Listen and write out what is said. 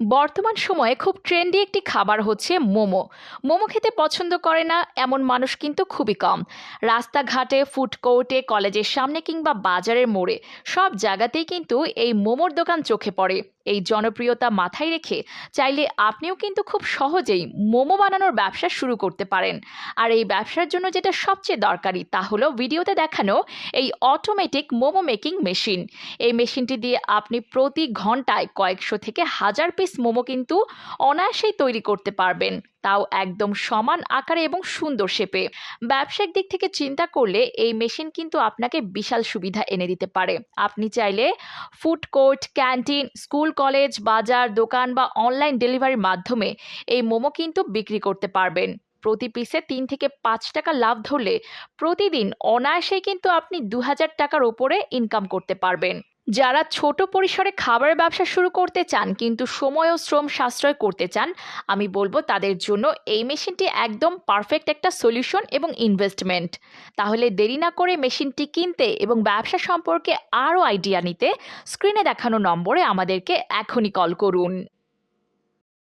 বর্তমান সময়ে খুব ট্রেন্ডি একটি খাবার হচ্ছে মোমো। মোমো খেতে পছন্দ করে না এমন মানুষ কিন্তু খুবই কম। রাস্তাঘাটে, ফুড কোর্টে, কলেজের সামনে কিংবা বাজারের মোড়ে সব জায়গাতেই কিন্তু এই মোমোর দোকান চোখে পড়ে। এই জনপ্রিয়তা মাথায় রেখে চাইলে আপনিও কিন্তু খুব সহজেই মোমো বানানোর ব্যবসা শুরু করতে পারেন। আর এই ব্যবসার জন্য যেটা সবচেয়ে দরকারি তা হলো ভিডিওতে দেখানো এই অটোমেটিক মোমো মেকিং মেশিন। এই মেশিনটি দিয়ে আপনি প্রতি ঘন্টায় কয়েকশো থেকে হাজার পিস মোমো কিন্তু অনায়াসেই তৈরি করতে পারবেন, তাও একদম সমান আকারে এবং সুন্দর শেপে। ব্যবসায়িক দিক থেকে চিন্তা করলে এই মেশিন কিন্তু আপনাকে বিশাল সুবিধা এনে দিতে পারে। আপনি চাইলে food court, canteen, school, college, বাজার, দোকান বা অনলাইন ডেলিভারির মাধ্যমে এই মোমো কিন্তু বিক্রি করতে পারবেন। প্রতি পিসে 3 থেকে 5 টাকা লাভ ধরলে প্রতিদিন অনায়াসেই কিন্তু আপনি 2,000 টাকার ওপরে ইনকাম করতে পারবেন। যারা ছোট পরিসরে খাবারের ব্যবসা শুরু করতে চান কিন্তু সময় ও শ্রম সাশ্রয় করতে চান, আমি বলবো তাদের জন্য এই মেশিনটি একদম পারফেক্ট একটা সলিউশন এবং ইনভেস্টমেন্ট। তাহলে দেরি না করে মেশিনটি কিনতে এবং ব্যবসা সম্পর্কে আরও আইডিয়া নিতে স্ক্রিনে দেখানো নম্বরে আমাদেরকে এখনই কল করুন।